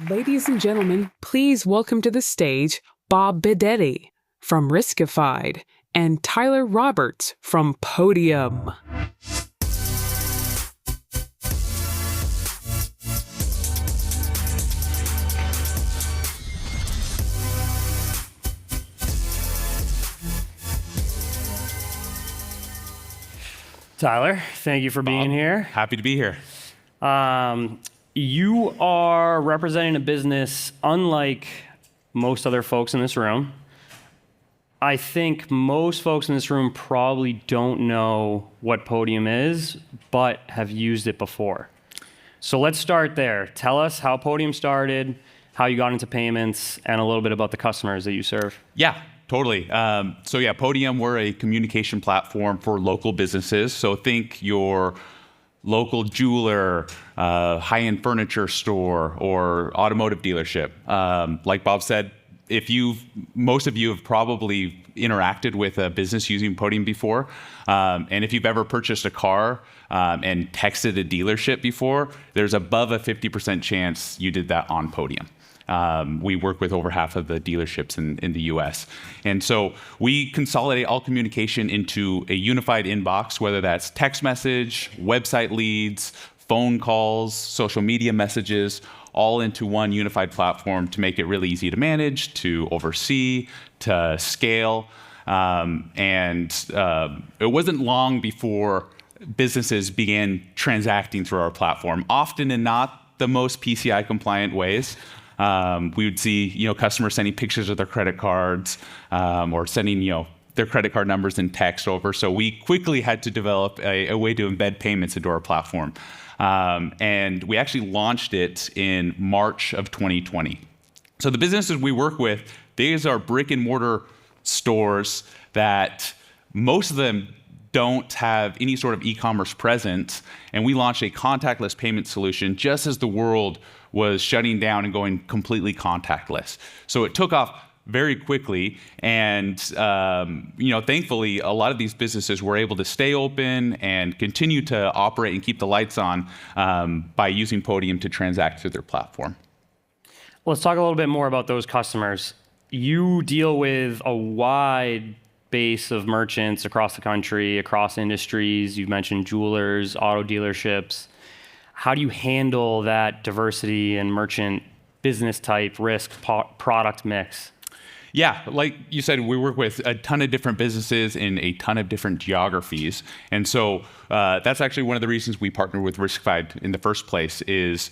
Ladies and gentlemen, please welcome to the stage Bob Bedetti from Riskified and Tyler Roberts from Podium. Tyler, thank you for being here. Happy to be here. You are representing a business unlike most other folks in this room. I think most folks in this room probably don't know what Podium is, but have used it before. So let's start there. Tell us how Podium started, how you got into payments, and a little bit about the customers that you serve. Yeah, totally. Podium, we're a communication platform for local businesses. So think your local jeweler, high-end furniture store, or automotive dealership. Like Bob said, most of you have probably interacted with a business using Podium before. And if you've ever purchased a car and texted a dealership before, there's above a 50% chance you did that on Podium. We work with over half of the dealerships in the US. And so we consolidate all communication into a unified inbox, whether that's text message, website leads, phone calls, social media messages, all into one unified platform to make it really easy to manage, to oversee, to scale. It wasn't long before businesses began transacting through our platform, often in not the most PCI compliant ways. We would see, customers sending pictures of their credit cards, or sending, their credit card numbers in text over. So we quickly had to develop a way to embed payments into our platform. And we actually launched it in March of 2020. So the businesses we work with, these are brick and mortar stores that most of them don't have any sort of e-commerce presence. And we launched a contactless payment solution just as the world was shutting down and going completely contactless. So it took off very quickly, and thankfully, a lot of these businesses were able to stay open and continue to operate and keep the lights on by using Podium to transact through their platform. Let's talk a little bit more about those customers. You deal with a wide base of merchants across the country, across industries. You've mentioned jewelers, auto dealerships. How do you handle that diversity and merchant business type, risk, product mix? Yeah, like you said, we work with a ton of different businesses in a ton of different geographies. And so that's actually one of the reasons we partnered with Riskified in the first place is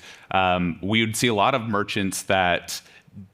we would see a lot of merchants that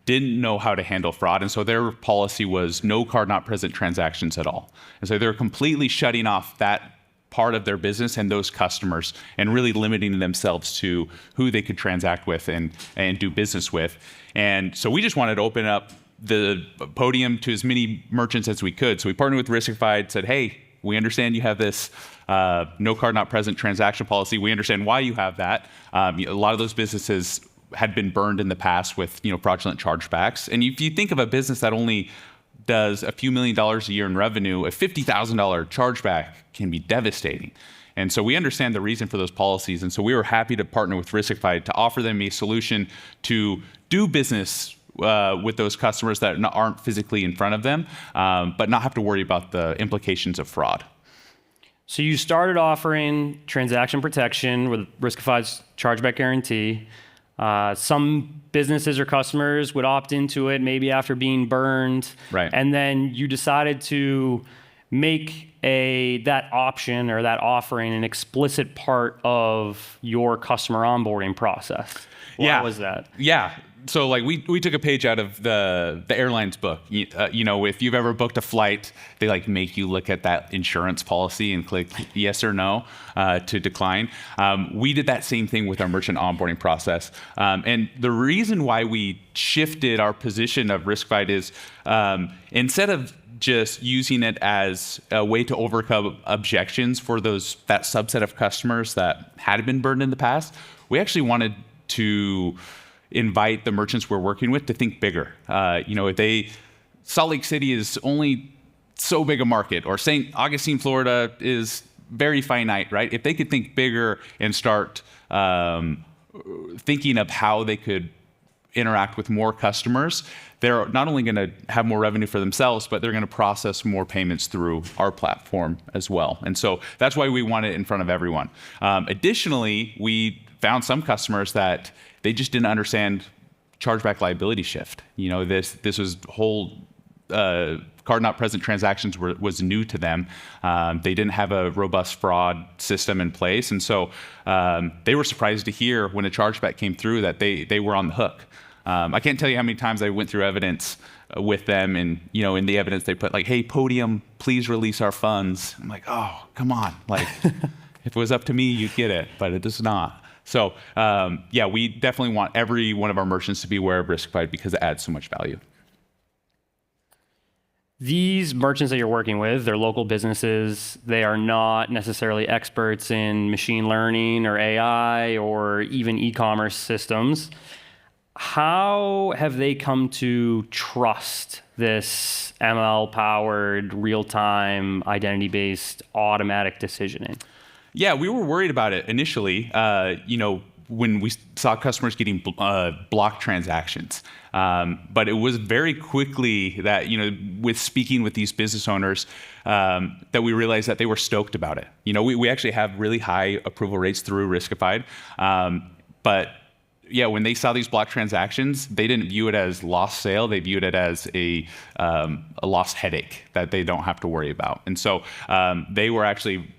didn't know how to handle fraud. And so their policy was no card not present transactions at all. And so they're completely shutting off that part of their business and those customers and really limiting themselves to who they could transact with and do business with. And so we just wanted to open up the Podium to as many merchants as we could. So we partnered with Riskified, said, hey, we understand you have this no card not present transaction policy. We understand why you have that. A lot of those businesses had been burned in the past with fraudulent chargebacks. And if you think of a business that only does a few $1 million a year in revenue, a $50,000 chargeback can be devastating. And so we understand the reason for those policies. And so we were happy to partner with Riskified to offer them a solution to do business with those customers that aren't physically in front of them, but not have to worry about the implications of fraud. So you started offering transaction protection with Riskified's chargeback guarantee. Some businesses or customers would opt into it maybe after being burned. Right. And then you decided to make that option or that offering an explicit part of your customer onboarding process. Why was that? Yeah. So we took a page out of the airline's book. If you've ever booked a flight, they make you look at that insurance policy and click yes or no to decline. We did that same thing with our merchant onboarding process. And the reason why we shifted our position of Riskified is instead of just using it as a way to overcome objections for that subset of customers that had been burned in the past, we actually wanted to invite the merchants we're working with to think bigger. Salt Lake City is only so big a market, or St. Augustine, Florida is very finite, right? If they could think bigger and start thinking of how they could interact with more customers, they're not only going to have more revenue for themselves, but they're going to process more payments through our platform as well. And so that's why we want it in front of everyone. Additionally, we found some customers that they just didn't understand chargeback liability shift. This was whole card not present transactions was new to them. They didn't have a robust fraud system in place. And so they were surprised to hear when a chargeback came through that they were on the hook. I can't tell you how many times I went through evidence with them, and in the evidence they put like, "Hey, Podium, please release our funds." I'm like, "Oh, come on!" Like, if it was up to me, you'd get it, but it is not. So, we definitely want every one of our merchants to be aware of Riskified because it adds so much value. These merchants that you're working with, they're local businesses. They are not necessarily experts in machine learning or AI or even e-commerce systems. How have they come to trust this ML-powered, real-time, identity-based, automatic decisioning? Yeah, we were worried about it initially, when we saw customers getting blocked transactions. But it was very quickly that, with speaking with these business owners, that we realized that they were stoked about it. We actually have really high approval rates through Riskified. But yeah, when they saw these blocked transactions, they didn't view it as lost sale. They viewed it as a lost headache that they don't have to worry about. And so they were actually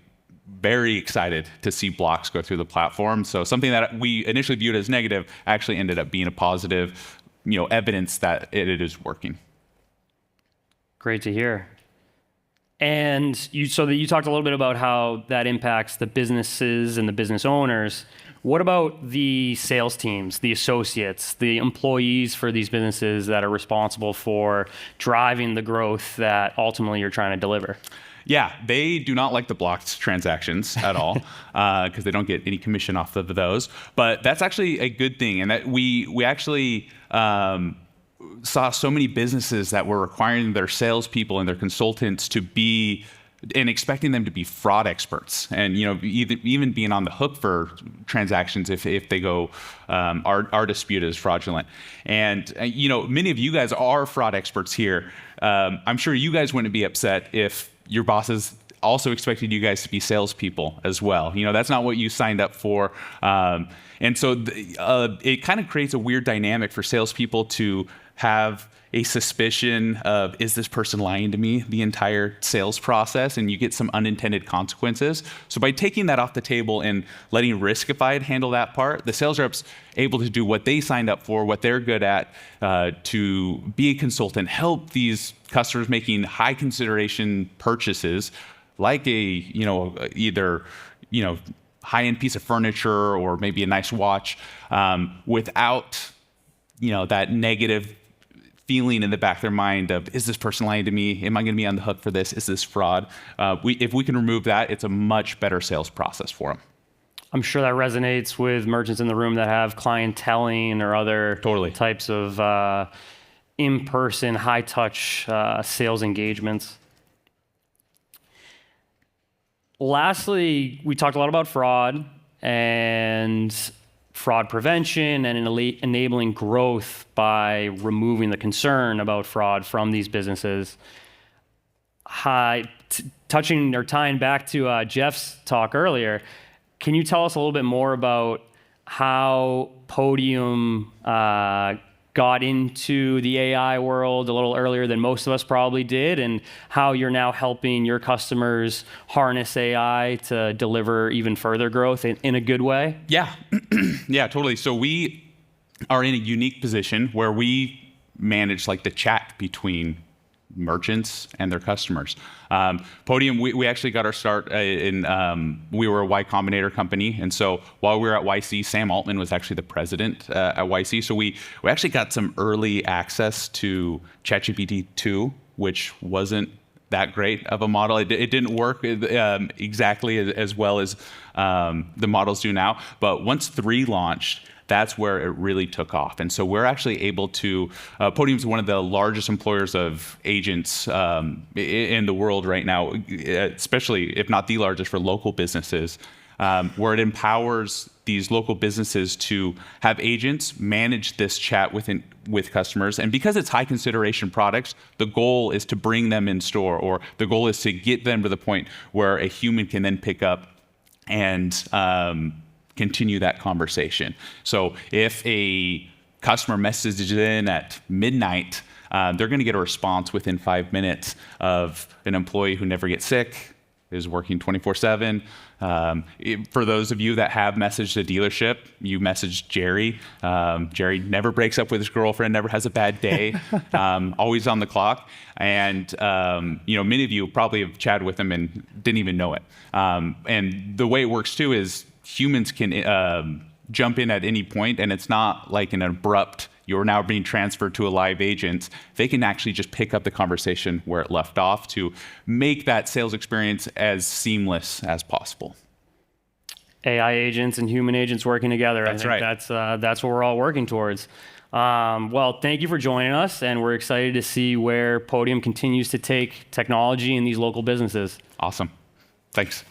very excited to see blocks go through the platform. So something that we initially viewed as negative actually ended up being a positive, evidence that it is working. Great to hear. And you talked a little bit about how that impacts the businesses and the business owners. What about the sales teams, the associates, the employees for these businesses that are responsible for driving the growth that ultimately you're trying to deliver? Yeah, they do not like the blocked transactions at all because they don't get any commission off of those. But that's actually a good thing, and that we actually saw so many businesses that were requiring their salespeople and their consultants to be and expecting them to be fraud experts, and even being on the hook for transactions if they go our dispute is fraudulent. And many of you guys are fraud experts here. I'm sure you guys wouldn't be upset if your bosses also expected you guys to be salespeople as well. That's not what you signed up for. And so it kind of creates a weird dynamic for salespeople to have a suspicion of, is this person lying to me the entire sales process? And you get some unintended consequences. So by taking that off the table and letting Riskified handle that part, the sales rep's able to do what they signed up for, what they're good at, to be a consultant, help these customers making high consideration purchases, like either high-end piece of furniture or maybe a nice watch, without that negative feeling in the back of their mind of, is this person lying to me? Am I going to be on the hook for this? Is this fraud? If we can remove that, it's a much better sales process for them. I'm sure that resonates with merchants in the room that have clienteling or other types of in-person, high-touch sales engagements. Lastly, we talked a lot about fraud and fraud prevention and enabling growth by removing the concern about fraud from these businesses. Touching or tying back to Jeff's talk earlier, can you tell us a little bit more about how Podium got into the AI world a little earlier than most of us probably did, and how you're now helping your customers harness AI to deliver even further growth in a good way? Yeah, yeah, totally. So we are in a unique position where we manage like the chat between merchants and their customers. Podium, we actually got our start we were a Y Combinator company. And so while we were at YC, Sam Altman was actually the president at YC. So we actually got some early access to ChatGPT 2, which wasn't that great of a model. It didn't work exactly as well as the models do now. But once 3 launched, that's where it really took off. And so we're actually able to, Podium's one of the largest employers of agents in the world right now, especially if not the largest for local businesses. where it empowers these local businesses to have agents manage this chat with customers. And because it's high consideration products, the goal is to bring them in store, or the goal is to get them to the point where a human can then pick up and continue that conversation. So if a customer messages in at midnight, they're going to get a response within 5 minutes of an employee who never gets sick, is working 24/7. For those of you that have messaged a dealership, you message Jerry. Jerry never breaks up with his girlfriend, never has a bad day, always on the clock. And many of you probably have chatted with him and didn't even know it. And the way it works too is humans can jump in at any point, and it's not like an abrupt, you're now being transferred to a live agent. They can actually just pick up the conversation where it left off to make that sales experience as seamless as possible. AI agents and human agents working together. That's I think right. That's what we're all working towards. Well, thank you for joining us, and we're excited to see where Podium continues to take technology in these local businesses. Awesome. Thanks.